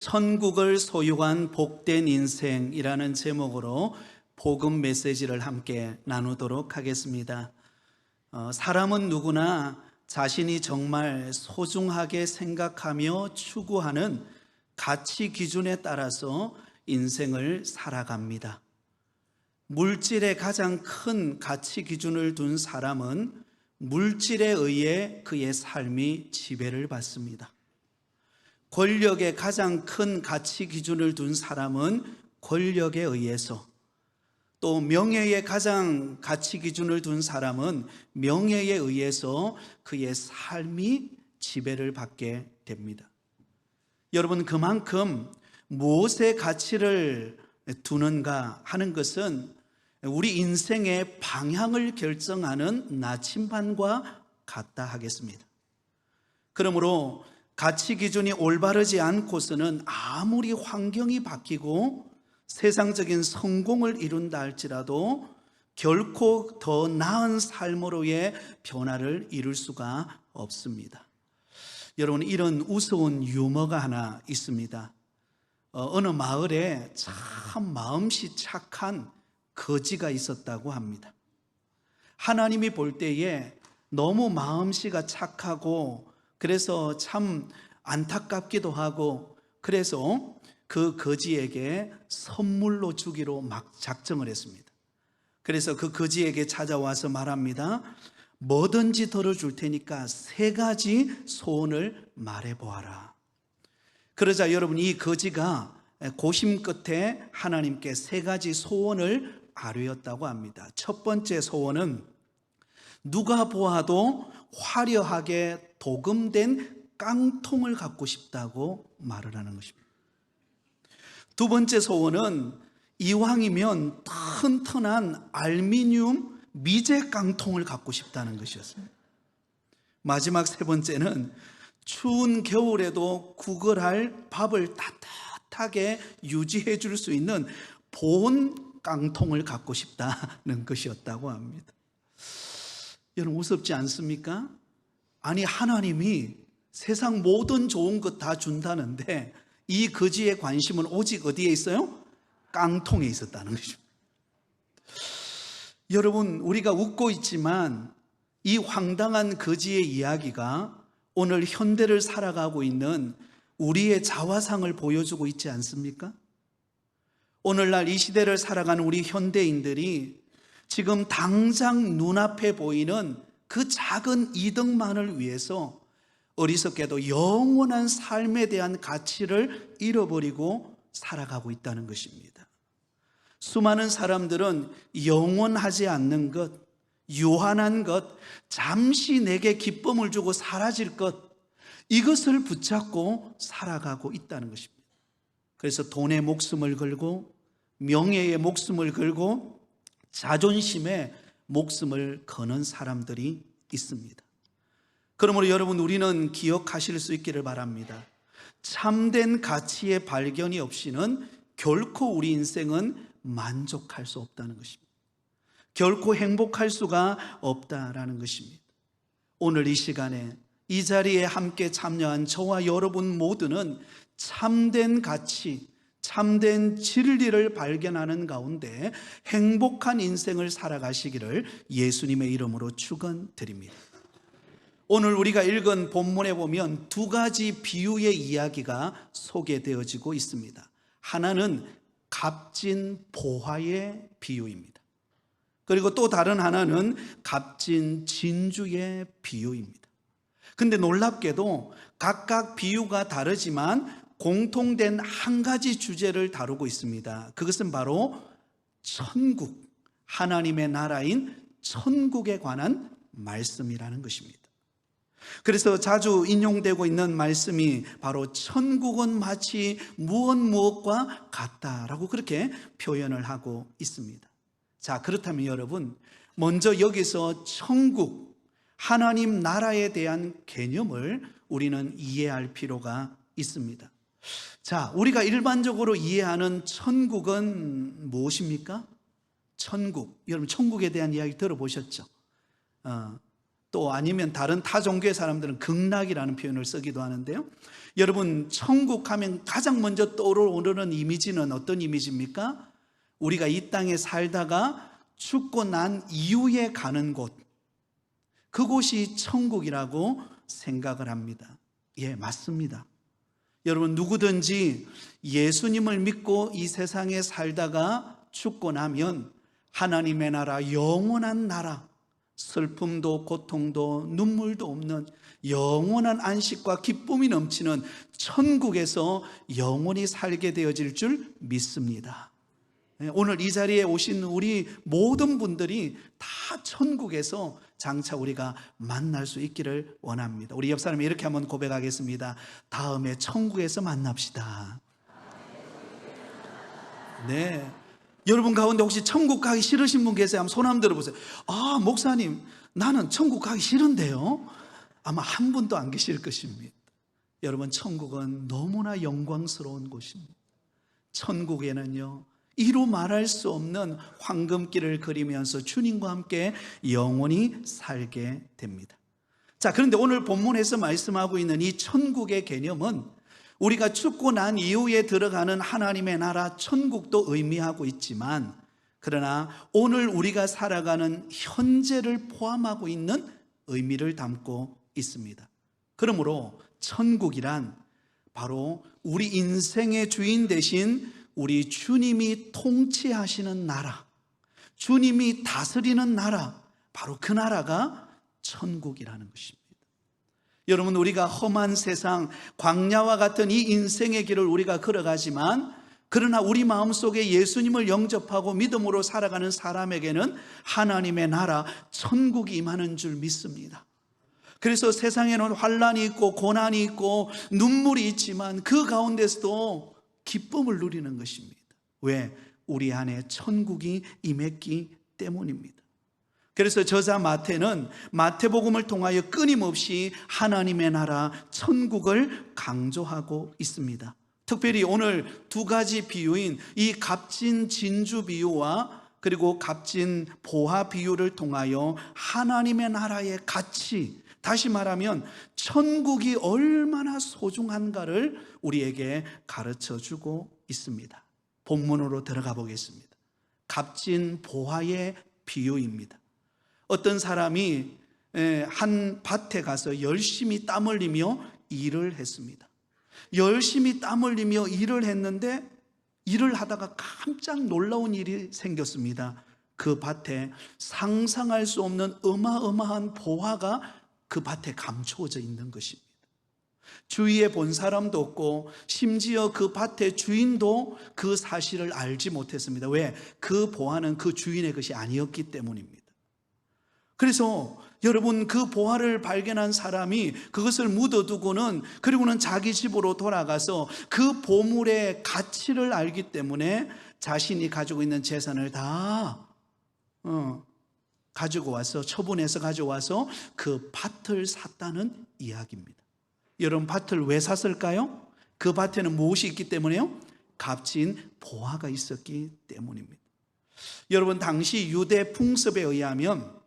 천국을 소유한 복된 인생이라는 제목으로 복음 메시지를 함께 나누도록 하겠습니다. 사람은 누구나 자신이 정말 소중하게 생각하며 추구하는 가치 기준에 따라서 인생을 살아갑니다. 물질에 가장 큰 가치 기준을 둔 사람은 물질에 의해 그의 삶이 지배를 받습니다. 권력에 가장 큰 가치 기준을 둔 사람은 권력에 의해서, 또 명예에 가장 가치 기준을 둔 사람은 명예에 의해서 그의 삶이 지배를 받게 됩니다. 여러분, 그만큼 무엇에 가치를 두는가 하는 것은 우리 인생의 방향을 결정하는 나침반과 같다 하겠습니다. 그러므로 가치 기준이 올바르지 않고서는 아무리 환경이 바뀌고 세상적인 성공을 이룬다 할지라도 결코 더 나은 삶으로의 변화를 이룰 수가 없습니다. 여러분, 이런 우스운 유머가 하나 있습니다. 어느 마을에 참 마음씨 착한 거지가 있었다고 합니다. 하나님이 볼 때에 너무 마음씨가 착하고 그래서 참 안타깝기도 하고, 그래서 그 거지에게 선물로 주기로 막 작정을 했습니다. 그래서 그 거지에게 찾아와서 말합니다. 뭐든지 들어줄 테니까 3가지 소원을 말해보아라. 그러자 여러분, 이 거지가 고심 끝에 하나님께 3가지 소원을 아뢰었다고 합니다. 첫 번째 소원은 누가 보아도 화려하게 도금된 깡통을 갖고 싶다고 말을 하는 것입니다. 두 번째 소원은 이왕이면 튼튼한 알루미늄 미제 깡통을 갖고 싶다는 것이었습니다. 마지막 3번째는 추운 겨울에도 구걸할 밥을 따뜻하게 유지해 줄 수 있는 보온 깡통을 갖고 싶다는 것이었다고 합니다. 여러분, 우습지 않습니까? 아니, 하나님이 세상 모든 좋은 것 다 준다는데 이 거지의 관심은 오직 어디에 있어요? 깡통에 있었다는 것입니다. 여러분, 우리가 웃고 있지만 이 황당한 거지의 이야기가 오늘 현대를 살아가고 있는 우리의 자화상을 보여주고 있지 않습니까? 오늘날 이 시대를 살아가는 우리 현대인들이 지금 당장 눈앞에 보이는 그 작은 이득만을 위해서 어리석게도 영원한 삶에 대한 가치를 잃어버리고 살아가고 있다는 것입니다. 수많은 사람들은 영원하지 않는 것, 유한한 것, 잠시 내게 기쁨을 주고 사라질 것, 이것을 붙잡고 살아가고 있다는 것입니다. 그래서 돈에 목숨을 걸고 명예에 목숨을 걸고 자존심에 목숨을 거는 사람들이 있습니다. 그러므로 여러분, 우리는 기억하실 수 있기를 바랍니다. 참된 가치의 발견이 없이는 결코 우리 인생은 만족할 수 없다는 것입니다. 결코 행복할 수가 없다라는 것입니다. 오늘 이 시간에 이 자리에 함께 참여한 저와 여러분 모두는 참된 가치, 참된 진리를 발견하는 가운데 행복한 인생을 살아가시기를 예수님의 이름으로 축원드립니다. 오늘 우리가 읽은 본문에 보면 2가지 비유의 이야기가 소개되어지고 있습니다. 하나는 값진 보화의 비유입니다. 그리고 또 다른 하나는 값진 진주의 비유입니다. 근데 놀랍게도 각각 비유가 다르지만 공통된 한 가지 주제를 다루고 있습니다. 그것은 바로 천국, 하나님의 나라인 천국에 관한 말씀이라는 것입니다. 그래서 자주 인용되고 있는 말씀이 바로 천국은 마치 무엇과 같다라고 그렇게 표현을 하고 있습니다. 자, 그렇다면 여러분, 먼저 여기서 천국, 하나님 나라에 대한 개념을 우리는 이해할 필요가 있습니다. 자, 우리가 일반적으로 이해하는 천국은 무엇입니까? 천국, 여러분 천국에 대한 이야기 들어보셨죠? 또 아니면 다른 타 종교의 사람들은 극락이라는 표현을 쓰기도 하는데요. 여러분, 천국 하면 가장 먼저 떠오르는 이미지는 어떤 이미지입니까? 우리가 이 땅에 살다가 죽고 난 이후에 가는 곳, 그곳이 천국이라고 생각을 합니다. 예, 맞습니다. 여러분, 누구든지 예수님을 믿고 이 세상에 살다가 죽고 나면 하나님의 나라, 영원한 나라, 슬픔도 고통도 눈물도 없는 영원한 안식과 기쁨이 넘치는 천국에서 영원히 살게 되어질 줄 믿습니다. 오늘 이 자리에 오신 우리 모든 분들이 다 천국에서 장차 우리가 만날 수 있기를 원합니다. 우리 옆 사람이 이렇게 한번 고백하겠습니다. 다음에 천국에서 만납시다. 네. 여러분 가운데 혹시 천국 가기 싫으신 분 계세요? 한번 손 한번 들어보세요. 아, 목사님, 나는 천국 가기 싫은데요? 아마 한 분도 안 계실 것입니다. 여러분, 천국은 너무나 영광스러운 곳입니다. 천국에는요, 이루 말할 수 없는 황금길을 그리면서 주님과 함께 영원히 살게 됩니다. 자, 그런데 오늘 본문에서 말씀하고 있는 이 천국의 개념은 우리가 죽고 난 이후에 들어가는 하나님의 나라 천국도 의미하고 있지만, 그러나 오늘 우리가 살아가는 현재를 포함하고 있는 의미를 담고 있습니다. 그러므로 천국이란 바로 우리 인생의 주인 되신 우리 주님이 통치하시는 나라, 주님이 다스리는 나라, 바로 그 나라가 천국이라는 것입니다. 여러분, 우리가 험한 세상, 광야와 같은 이 인생의 길을 우리가 걸어가지만, 그러나 우리 마음속에 예수님을 영접하고 믿음으로 살아가는 사람에게는 하나님의 나라, 천국이 임하는 줄 믿습니다. 그래서 세상에는 환난이 있고 고난이 있고 눈물이 있지만 그 가운데서도 기쁨을 누리는 것입니다. 왜? 우리 안에 천국이 임했기 때문입니다. 그래서 저자 마태는 마태복음을 통하여 끊임없이 하나님의 나라 천국을 강조하고 있습니다. 특별히 오늘 두 가지 비유인 이 값진 진주 비유와 그리고 값진 보화 비유를 통하여 하나님의 나라의 가치, 다시 말하면 천국이 얼마나 소중한가를 우리에게 가르쳐주고 있습니다. 본문으로 들어가 보겠습니다. 값진 보화의 비유입니다. 어떤 사람이 한 밭에 가서 열심히 땀 흘리며 일을 했습니다. 열심히 땀 흘리며 일을 했는데 일을 하다가 깜짝 놀라운 일이 생겼습니다. 그 밭에 상상할 수 없는 어마어마한 보화가 그 밭에 감추어져 있는 것입니다. 주위에 본 사람도 없고 심지어 그 밭의 주인도 그 사실을 알지 못했습니다. 왜? 그 보화는 그 주인의 것이 아니었기 때문입니다. 그래서 여러분, 그 보화를 발견한 사람이 그것을 묻어두고는, 그리고는 자기 집으로 돌아가서 그 보물의 가치를 알기 때문에 자신이 가지고 있는 재산을 다 가지고 와서, 처분해서 가져와서 그 밭을 샀다는 이야기입니다. 여러분, 밭을 왜 샀을까요? 그 밭에는 무엇이 있기 때문에요? 값진 보화가 있었기 때문입니다. 여러분, 당시 유대 풍습에 의하면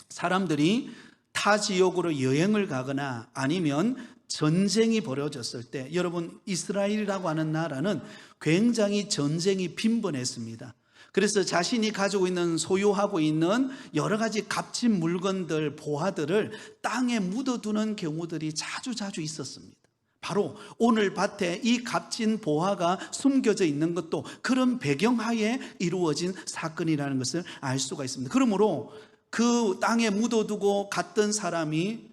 사람들이 타 지역으로 여행을 가거나 아니면 전쟁이 벌어졌을 때, 여러분, 이스라엘이라고 하는 나라는 굉장히 전쟁이 빈번했습니다. 그래서 자신이 가지고 있는, 소유하고 있는 여러 가지 값진 물건들, 보화들을 땅에 묻어두는 경우들이 자주 있었습니다. 바로 오늘 밭에 이 값진 보화가 숨겨져 있는 것도 그런 배경하에 이루어진 사건이라는 것을 알 수가 있습니다. 그러므로 그 땅에 묻어두고 갔던 사람이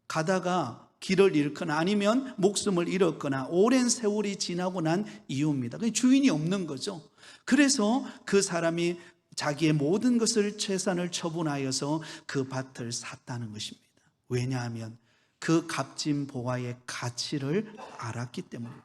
가다가 길을 잃거나 아니면 목숨을 잃었거나 오랜 세월이 지나고 난 이유입니다. 주인이 없는 거죠. 그래서 그 사람이 자기의 모든 것을, 재산을 처분하여서 그 밭을 샀다는 것입니다. 왜냐하면 그 값진 보화의 가치를 알았기 때문입니다.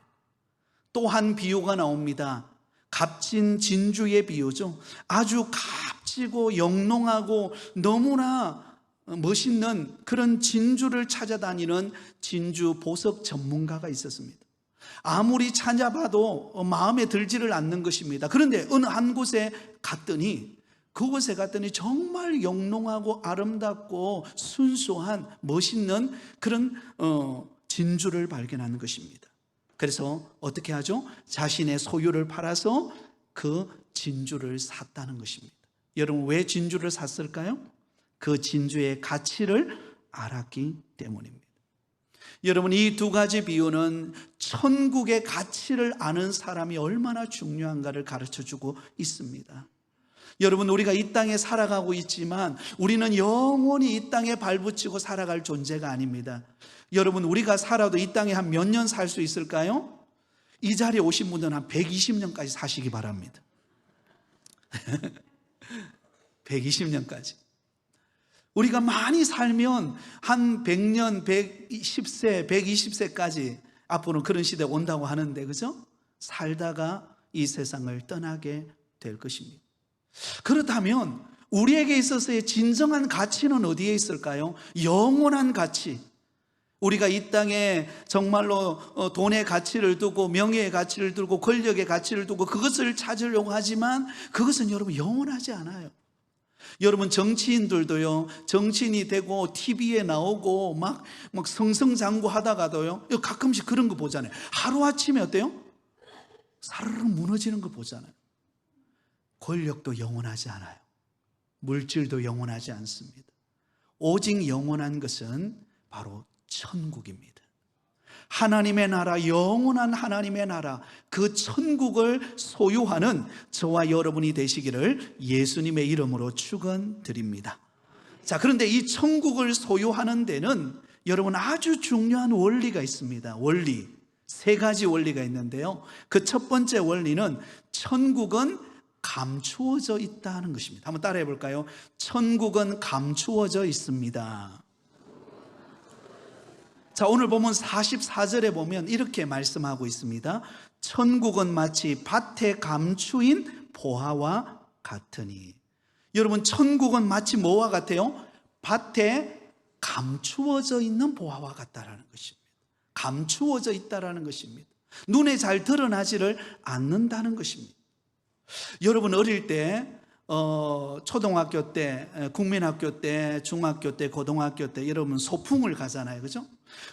또 한 비유가 나옵니다. 값진 진주의 비유죠. 아주 값지고 영롱하고 너무나 멋있는 그런 진주를 찾아다니는 진주 보석 전문가가 있었습니다. 아무리 찾아봐도 마음에 들지를 않는 것입니다. 그런데 어느 한 곳에 갔더니 그곳에 갔더니 정말 영롱하고 아름답고 순수한 멋있는 그런 진주를 발견하는 것입니다. 그래서 어떻게 하죠? 자신의 소유를 팔아서 그 진주를 샀다는 것입니다. 여러분, 왜 진주를 샀을까요? 그 진주의 가치를 알았기 때문입니다. 여러분, 이 두 가지 비유는 천국의 가치를 아는 사람이 얼마나 중요한가를 가르쳐주고 있습니다. 여러분, 우리가 이 땅에 살아가고 있지만 우리는 영원히 이 땅에 발붙이고 살아갈 존재가 아닙니다. 여러분, 우리가 살아도 이 땅에 한 몇 년 살 수 있을까요? 이 자리에 오신 분들은 한 120년까지 사시기 바랍니다. 120년까지. 우리가 많이 살면 한 100년, 110세, 120세까지 앞으로는 그런 시대가 온다고 하는데, 그죠? 살다가 이 세상을 떠나게 될 것입니다. 그렇다면 우리에게 있어서의 진정한 가치는 어디에 있을까요? 영원한 가치. 우리가 이 땅에 정말로 돈의 가치를 두고 명예의 가치를 두고 권력의 가치를 두고 그것을 찾으려고 하지만 그것은 여러분 영원하지 않아요. 여러분, 정치인들도요, 정치인이 되고 TV에 나오고 막 성성장구 하다가도요, 가끔씩 그런 거 보잖아요. 하루아침에 어때요? 사르르 무너지는 거 보잖아요. 권력도 영원하지 않아요. 물질도 영원하지 않습니다. 오직 영원한 것은 바로 천국입니다. 하나님의 나라, 영원한 하나님의 나라, 그 천국을 소유하는 저와 여러분이 되시기를 예수님의 이름으로 축원드립니다. 자, 그런데 이 천국을 소유하는 데는 여러분 아주 중요한 원리가 있습니다. 원리, 세 가지 원리가 있는데요, 그 첫 번째 원리는 천국은 감추어져 있다는 것입니다. 한번 따라해 볼까요? 천국은 감추어져 있습니다. 자, 오늘 보면 44절에 보면 이렇게 말씀하고 있습니다. 천국은 마치 밭에 감추인 보화와 같으니. 여러분, 천국은 마치 뭐와 같아요? 밭에 감추어져 있는 보화와 같다라는 것입니다. 감추어져 있다라는 것입니다. 눈에 잘 드러나지를 않는다는 것입니다. 여러분, 어릴 때 초등학교 때, 국민학교 때, 중학교 때, 고등학교 때 여러분 소풍을 가잖아요, 그죠?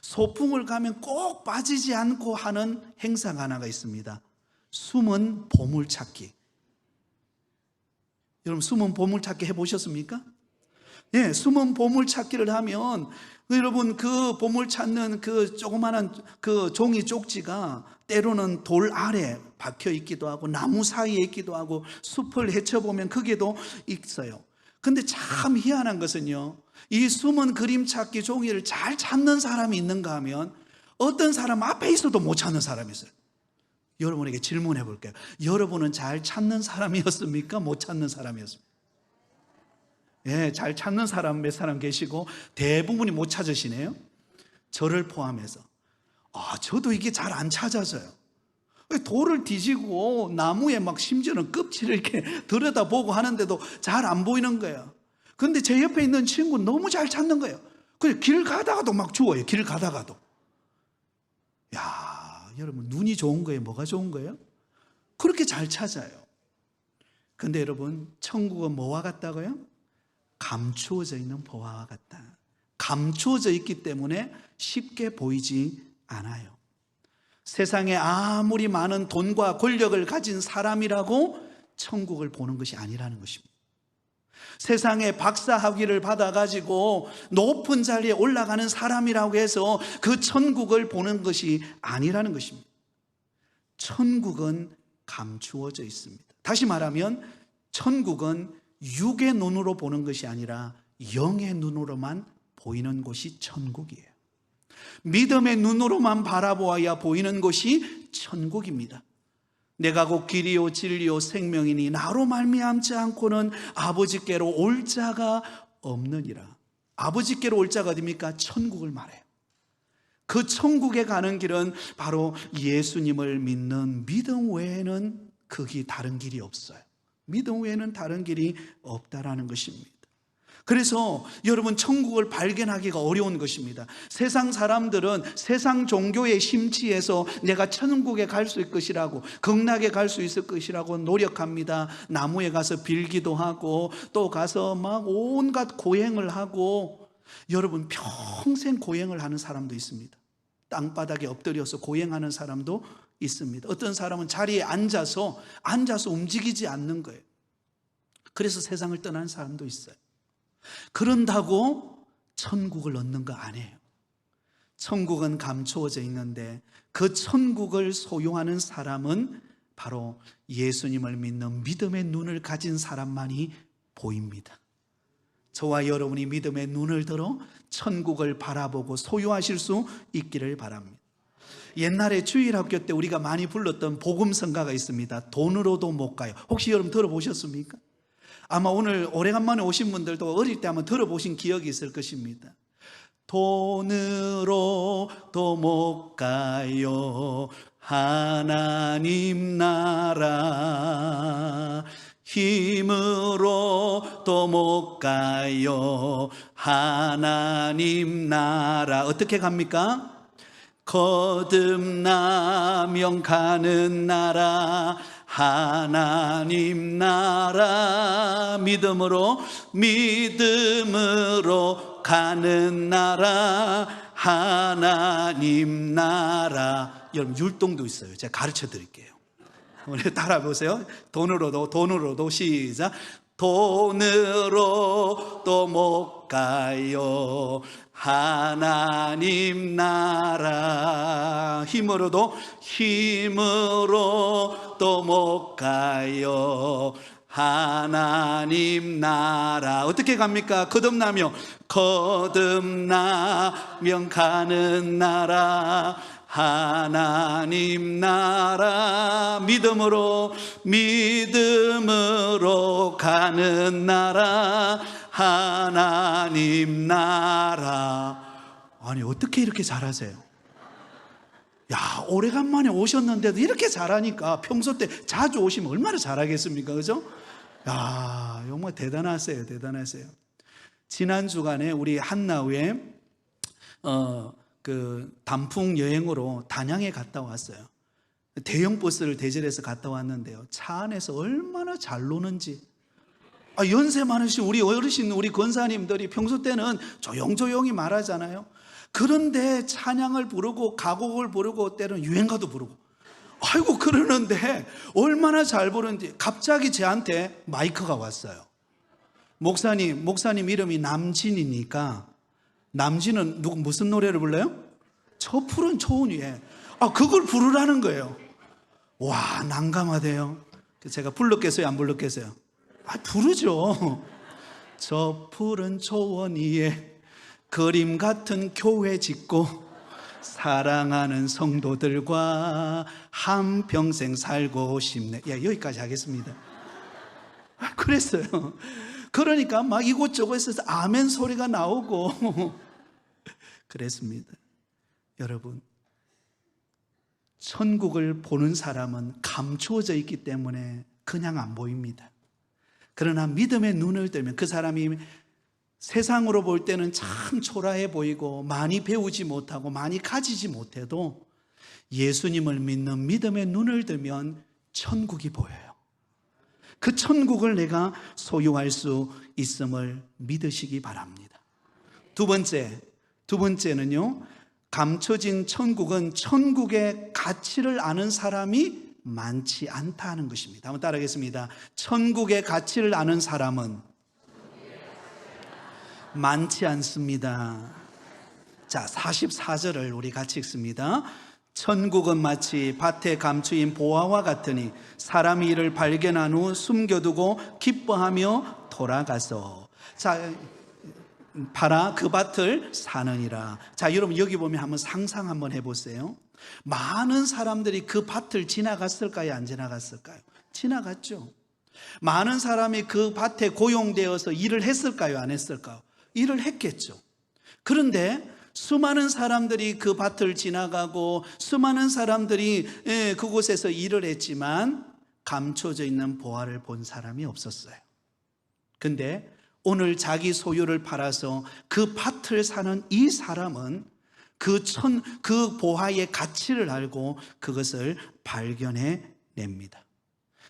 소풍을 가면 꼭 빠지지 않고 하는 행사가 하나가 있습니다. 숨은 보물찾기. 여러분, 숨은 보물찾기 해보셨습니까? 네, 숨은 보물찾기를 하면 여러분, 그 보물 찾는 그 조그마한 그 종이 쪽지가 때로는 돌 아래 박혀 있기도 하고 나무 사이에 있기도 하고 숲을 헤쳐보면 거기에도 있어요. 근데 참 희한한 것은요, 이 숨은 그림 찾기 종이를 잘 찾는 사람이 있는가 하면 어떤 사람 앞에 있어도 못 찾는 사람이 있어요. 여러분에게 질문해 볼게요. 여러분은 잘 찾는 사람이었습니까? 못 찾는 사람이었습니까? 예, 잘 찾는 사람 몇 사람 계시고 대부분이 못 찾으시네요. 저를 포함해서. 저도 이게 잘 안 찾아져요. 돌을 뒤지고 나무에 막 심지어는 껍질을 이렇게 들여다보고 하는데도 잘 안 보이는 거예요. 근데 제 옆에 있는 친구는 너무 잘 찾는 거예요. 그냥 길 가다가도 막 주워요. 길 가다가도. 야, 여러분, 눈이 좋은 거예요? 뭐가 좋은 거예요? 그렇게 잘 찾아요. 근데 여러분, 천국은 뭐와 같다고요? 감추어져 있는 보화와 같다. 감추어져 있기 때문에 쉽게 보이지 않아요. 세상에 아무리 많은 돈과 권력을 가진 사람이라고 천국을 보는 것이 아니라는 것입니다. 세상에 박사 학위를 받아가지고 높은 자리에 올라가는 사람이라고 해서 그 천국을 보는 것이 아니라는 것입니다. 천국은 감추어져 있습니다. 다시 말하면 천국은 육의 눈으로 보는 것이 아니라 영의 눈으로만 보이는 곳이 천국이에요. 믿음의 눈으로만 바라보아야 보이는 곳이 천국입니다. 내가 곧 길이요 진리요 생명이니 나로 말미암지 않고는 아버지께로 올 자가 없느니라. 아버지께로 올 자가 어디입니까? 천국을 말해요. 그 천국에 가는 길은 바로 예수님을 믿는 믿음 외에는 거기 다른 길이 없어요. 믿음 외에는 다른 길이 없다라는 것입니다. 그래서 여러분 천국을 발견하기가 어려운 것입니다. 세상 사람들은 세상 종교에 심취해서 내가 천국에 갈 수 있을 것이라고, 극락에 갈 수 있을 것이라고 노력합니다. 나무에 가서 빌기도 하고 또 가서 막 온갖 고행을 하고, 여러분 평생 고행을 하는 사람도 있습니다. 땅바닥에 엎드려서 고행하는 사람도 있습니다. 어떤 사람은 자리에 앉아서 움직이지 않는 거예요. 그래서 세상을 떠나는 사람도 있어요. 그런다고 천국을 얻는 거 아니에요. 천국은 감추어져 있는데 그 천국을 소유하는 사람은 바로 예수님을 믿는 믿음의 눈을 가진 사람만이 보입니다. 저와 여러분이 믿음의 눈을 들어 천국을 바라보고 소유하실 수 있기를 바랍니다. 옛날에 주일학교 때 우리가 많이 불렀던 복음성가가 있습니다. 돈으로도 못 가요. 혹시 여러분 들어보셨습니까? 아마 오늘 오래간만에 오신 분들도 어릴 때 한번 들어보신 기억이 있을 것입니다. 돈으로도 못 가요 하나님 나라, 힘으로도 못 가요 하나님 나라. 어떻게 갑니까? 거듭나면 가는 나라, 하나님 나라. 믿음으로 가는 나라, 하나님 나라. 여러분 율동도 있어요. 제가 가르쳐 드릴게요. 우리 따라 보세요. 돈으로도 시작. 돈으로도 못 가요 하나님 나라, 힘으로도 못 가요 하나님 나라. 어떻게 갑니까? 거듭나면 가는 나라, 하나님 나라. 믿음으로 가는 나라, 하나님 나라. 아니 어떻게 이렇게 잘하세요? 야, 오래간만에 오셨는데도 이렇게 잘하니까 평소 때 자주 오시면 얼마나 잘하겠습니까? 그죠? 야, 정말 대단하세요. 지난 주간에 우리 한나우에 단풍 여행으로 단양에 갔다 왔어요. 대형 버스를 대절해서 갔다 왔는데요, 차 안에서 얼마나 잘 노는지. 연세 많으신 우리 어르신, 우리 권사님들이 평소 때는 조용조용히 말하잖아요. 그런데 찬양을 부르고 가곡을 부르고 때로는 유행가도 부르고, 아이고 그러는데 얼마나 잘 부르는지. 갑자기 저한테 마이크가 왔어요. 목사님 이름이 남진이니까, 남진은 무슨 노래를 불러요? 저 푸른 초원 위에. 그걸 부르라는 거예요. 와, 난감하대요. 제가 불렀겠어요, 안 불렀겠어요? 부르죠. 저 푸른 초원 위에 그림 같은 교회 짓고 사랑하는 성도들과 한평생 살고 싶네. 여기까지 하겠습니다. 그랬어요. 그러니까 막 이곳저곳에서 아멘 소리가 나오고 그랬습니다. 여러분, 천국을 보는 사람은 감추어져 있기 때문에 그냥 안 보입니다. 그러나 믿음의 눈을 뜨면 그 사람이 세상으로 볼 때는 참 초라해 보이고 많이 배우지 못하고 많이 가지지 못해도 예수님을 믿는 믿음의 눈을 뜨면 천국이 보여요. 그 천국을 내가 소유할 수 있음을 믿으시기 바랍니다. 두 번째는요, 감춰진 천국은 천국의 가치를 아는 사람이 많지 않다는 것입니다. 한번 따라하겠습니다. 천국의 가치를 아는 사람은 많지 않습니다. 자, 44절을 우리 같이 읽습니다. 천국은 마치 밭에 감추인 보화와 같으니 사람이 이를 발견한 후 숨겨두고 기뻐하며 돌아가서, 자, 팔아 그 밭을 사느니라. 자, 여러분 여기 보면 한번 상상 한번 해보세요. 많은 사람들이 그 밭을 지나갔을까요, 안 지나갔을까요? 지나갔죠. 많은 사람이 그 밭에 고용되어서 일을 했을까요, 안 했을까요? 일을 했겠죠. 그런데 수많은 사람들이 그 밭을 지나가고 수많은 사람들이 그곳에서 일을 했지만 감춰져 있는 보화를 본 사람이 없었어요. 근데 오늘 자기 소유를 팔아서 그 밭을 사는 이 사람은 그 보화의 가치를 알고 그것을 발견해 냅니다.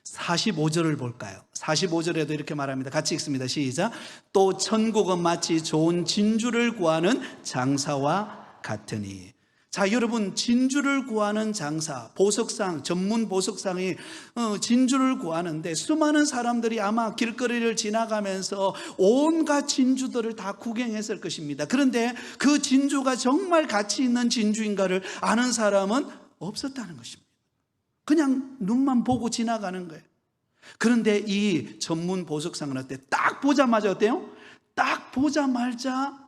45절을 볼까요? 45절에도 이렇게 말합니다. 같이 읽습니다. 시작. 또 천국은 마치 좋은 진주를 구하는 장사와 같으니. 자, 여러분, 진주를 구하는 장사, 보석상, 전문 보석상이 진주를 구하는데 수많은 사람들이 아마 길거리를 지나가면서 온갖 진주들을 다 구경했을 것입니다. 그런데 그 진주가 정말 가치 있는 진주인가를 아는 사람은 없었다는 것입니다. 그냥 눈만 보고 지나가는 거예요. 그런데 이 전문 보석상은 어때요? 딱 보자마자 어때요? 딱 보자마자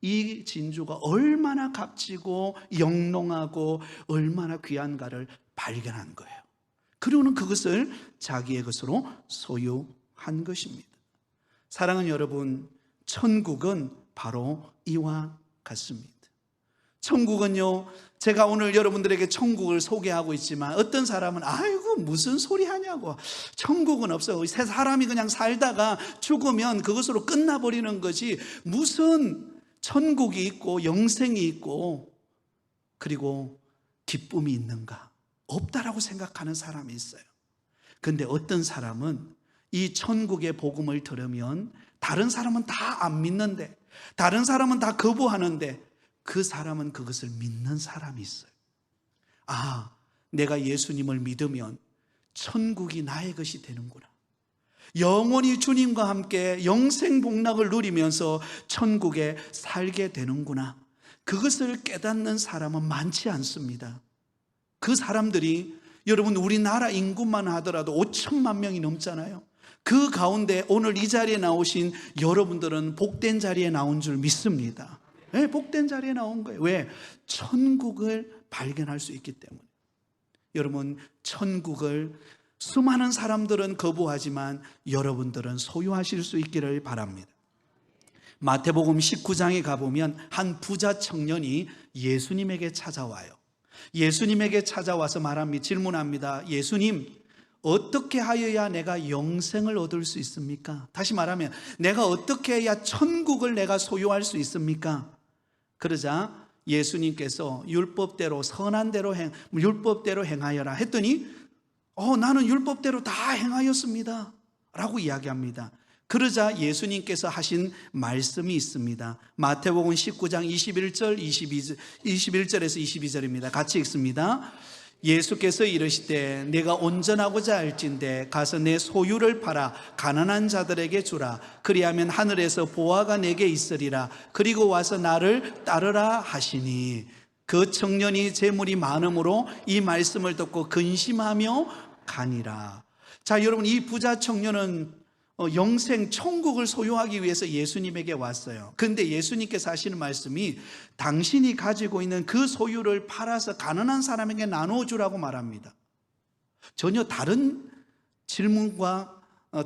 이 진주가 얼마나 값지고 영롱하고 얼마나 귀한가를 발견한 거예요. 그리고는 그것을 자기의 것으로 소유한 것입니다. 사랑하는 여러분, 천국은 바로 이와 같습니다. 천국은요, 제가 오늘 여러분들에게 천국을 소개하고 있지만 어떤 사람은 아이고 무슨 소리 하냐고, 천국은 없어, 새 사람이 그냥 살다가 죽으면 그것으로 끝나버리는 거지 무슨 천국이 있고 영생이 있고 그리고 기쁨이 있는가, 없다라고 생각하는 사람이 있어요. 근데 어떤 사람은 이 천국의 복음을 들으면 다른 사람은 다 안 믿는데, 다른 사람은 다 거부하는데 그 사람은 그것을 믿는 사람이 있어요. 아, 내가 예수님을 믿으면 천국이 나의 것이 되는구나, 영원히 주님과 함께 영생 복락을 누리면서 천국에 살게 되는구나, 그것을 깨닫는 사람은 많지 않습니다. 그 사람들이 여러분 우리나라 인구만 하더라도 5천만 명이 넘잖아요. 그 가운데 오늘 이 자리에 나오신 여러분들은 복된 자리에 나온 줄 믿습니다. 네, 복된 자리에 나온 거예요. 왜? 천국을 발견할 수 있기 때문에. 여러분, 천국을 수많은 사람들은 거부하지만 여러분들은 소유하실 수 있기를 바랍니다. 마태복음 19장에 가보면 한 부자 청년이 예수님에게 찾아와요. 예수님에게 찾아와서 말합니다. 질문합니다. 예수님, 어떻게 하여야 내가 영생을 얻을 수 있습니까? 다시 말하면 내가 어떻게 해야 천국을 내가 소유할 수 있습니까? 그러자 예수님께서 율법대로 선한 대로 율법대로 행하여라 했더니 나는 율법대로 다 행하였습니다 라고 이야기합니다. 그러자 예수님께서 하신 말씀이 있습니다. 마태복음 19장 21절에서 22절입니다. 같이 읽습니다. 예수께서 이르시되 내가 온전하고자 할진대 가서 내 소유를 팔아 가난한 자들에게 주라. 그리하면 하늘에서 보화가 내게 있으리라. 그리고 와서 나를 따르라 하시니, 그 청년이 재물이 많음으로 이 말씀을 듣고 근심하며 가니라. 자, 여러분, 이 부자 청년은 영생 천국을 소유하기 위해서 예수님에게 왔어요. 그런데 예수님께서 하시는 말씀이 당신이 가지고 있는 그 소유를 팔아서 가난한 사람에게 나눠주라고 말합니다. 전혀 다른 질문과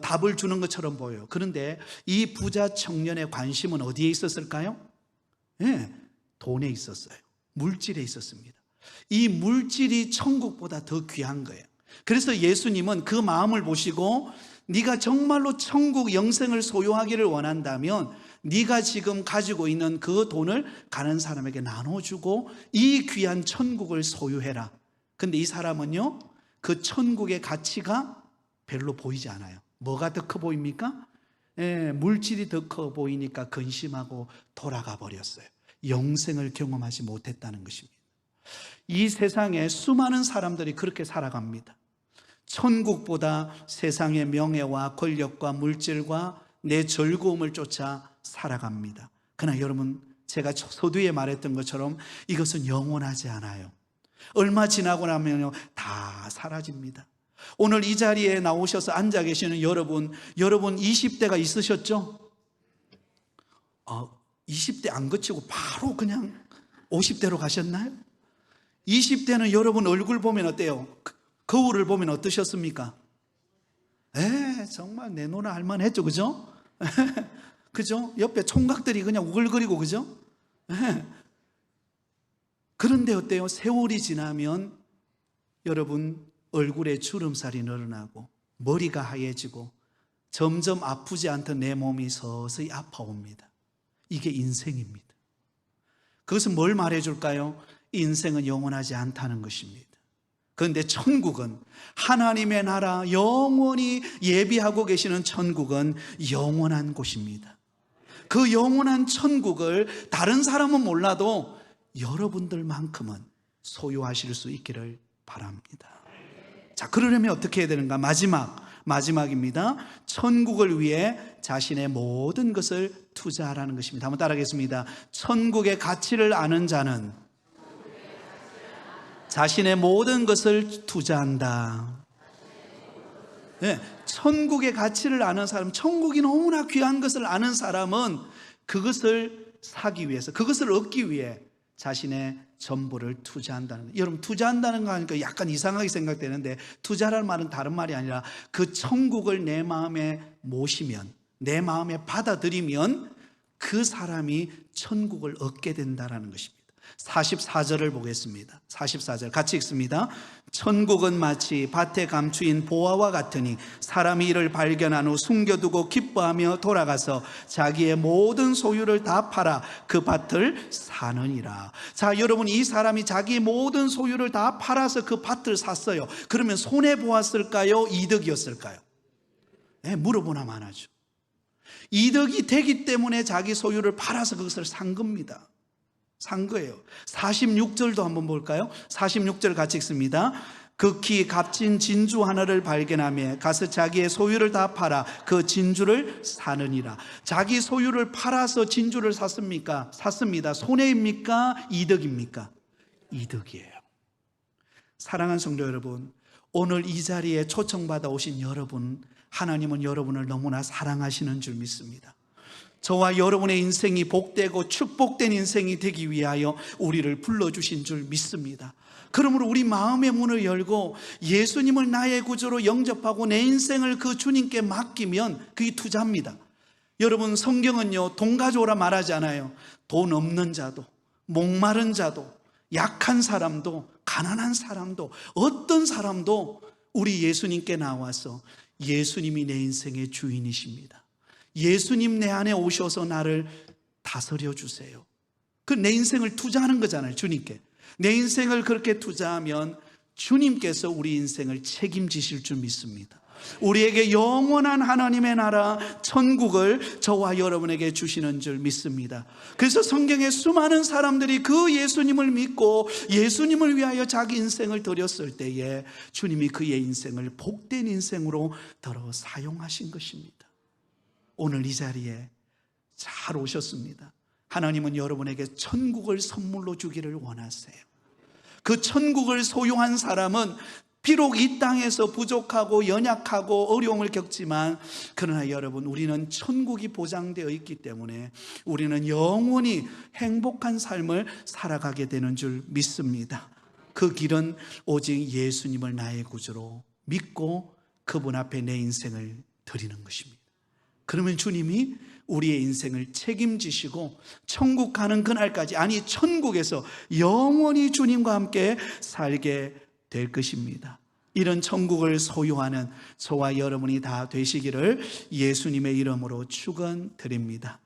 답을 주는 것처럼 보여요. 그런데 이 부자 청년의 관심은 어디에 있었을까요? 네, 돈에 있었어요. 물질에 있었습니다. 이 물질이 천국보다 더 귀한 거예요. 그래서 예수님은 그 마음을 보시고 네가 정말로 천국 영생을 소유하기를 원한다면 네가 지금 가지고 있는 그 돈을 가는 사람에게 나눠주고 이 귀한 천국을 소유해라. 근데 이 사람은요, 그 천국의 가치가 별로 보이지 않아요. 뭐가 더 커 보입니까? 물질이 더 커 보이니까 근심하고 돌아가 버렸어요. 영생을 경험하지 못했다는 것입니다. 이 세상에 수많은 사람들이 그렇게 살아갑니다. 천국보다 세상의 명예와 권력과 물질과 내 즐거움을 쫓아 살아갑니다. 그러나 여러분, 제가 서두에 말했던 것처럼 이것은 영원하지 않아요. 얼마 지나고 나면요, 다 사라집니다. 오늘 이 자리에 나오셔서 앉아 계시는 여러분 20대가 있으셨죠? 20대 안 거치고 바로 그냥 50대로 가셨나요? 20대는 여러분 얼굴 보면 어때요? 거울을 보면 어떠셨습니까? 정말 내노나 할만했죠, 그죠? 그죠? 옆에 총각들이 그냥 우글거리고, 그죠? 그런데 어때요? 세월이 지나면 여러분 얼굴에 주름살이 늘어나고 머리가 하얘지고 점점 아프지 않던 내 몸이 서서히 아파옵니다. 이게 인생입니다. 그것은 뭘 말해줄까요? 인생은 영원하지 않다는 것입니다. 그런데 천국은, 하나님의 나라, 영원히 예비하고 계시는 천국은 영원한 곳입니다. 그 영원한 천국을 다른 사람은 몰라도 여러분들만큼은 소유하실 수 있기를 바랍니다. 자, 그러려면 어떻게 해야 되는가? 마지막입니다. 천국을 위해 자신의 모든 것을 투자하라는 것입니다. 한번 따라하겠습니다. 천국의 가치를 아는 자는 자신의 모든 것을 투자한다. 네, 천국의 가치를 아는 사람, 천국이 너무나 귀한 것을 아는 사람은 그것을 사기 위해서, 그것을 얻기 위해 자신의 전부를 투자한다는 거예요. 여러분, 투자한다는 거 하니까 약간 이상하게 생각되는데, 투자라는 말은 다른 말이 아니라 그 천국을 내 마음에 모시면, 내 마음에 받아들이면 그 사람이 천국을 얻게 된다는 것입니다. 44절을 보겠습니다. 44절 같이 읽습니다. 천국은 마치 밭에 감추인 보화와 같으니 사람이 이를 발견한 후 숨겨두고 기뻐하며 돌아가서 자기의 모든 소유를 다 팔아 그 밭을 사느니라. 자, 여러분, 이 사람이 자기 모든 소유를 다 팔아서 그 밭을 샀어요. 그러면 손해보았을까요? 이득이었을까요? 네, 물어보나 마나죠. 이득이 되기 때문에 자기 소유를 팔아서 그것을 산 겁니다. 산 거예요. 46절도 한번 볼까요? 46절 같이 읽습니다. 극히 값진 진주 하나를 발견하며 가서 자기의 소유를 다 팔아 그 진주를 사느니라. 자기 소유를 팔아서 진주를 샀습니까? 샀습니다. 손해입니까? 이득입니까? 이득이에요. 사랑하는 성도 여러분, 오늘 이 자리에 초청받아 오신 여러분, 하나님은 여러분을 너무나 사랑하시는 줄 믿습니다. 저와 여러분의 인생이 복되고 축복된 인생이 되기 위하여 우리를 불러주신 줄 믿습니다. 그러므로 우리 마음의 문을 열고 예수님을 나의 구주로 영접하고 내 인생을 그 주님께 맡기면 그게 투자입니다. 여러분, 성경은요, 돈 가져오라 말하지 않아요. 돈 없는 자도, 목마른 자도, 약한 사람도, 가난한 사람도, 어떤 사람도 우리 예수님께 나와서 예수님이 내 인생의 주인이십니다. 예수님 내 안에 오셔서 나를 다스려 주세요. 그 내 인생을 투자하는 거잖아요, 주님께. 내 인생을 그렇게 투자하면 주님께서 우리 인생을 책임지실 줄 믿습니다. 우리에게 영원한 하나님의 나라 천국을 저와 여러분에게 주시는 줄 믿습니다. 그래서 성경에 수많은 사람들이 그 예수님을 믿고 예수님을 위하여 자기 인생을 드렸을 때에 주님이 그의 인생을 복된 인생으로 들어 사용하신 것입니다. 오늘 이 자리에 잘 오셨습니다. 하나님은 여러분에게 천국을 선물로 주기를 원하세요. 그 천국을 소유한 사람은 비록 이 땅에서 부족하고 연약하고 어려움을 겪지만, 그러나 여러분, 우리는 천국이 보장되어 있기 때문에 우리는 영원히 행복한 삶을 살아가게 되는 줄 믿습니다. 그 길은 오직 예수님을 나의 구주로 믿고 그분 앞에 내 인생을 드리는 것입니다. 그러면 주님이 우리의 인생을 책임지시고 천국 가는 그날까지, 아니 천국에서 영원히 주님과 함께 살게 될 것입니다. 이런 천국을 소유하는 저와 여러분이 다 되시기를 예수님의 이름으로 축원드립니다.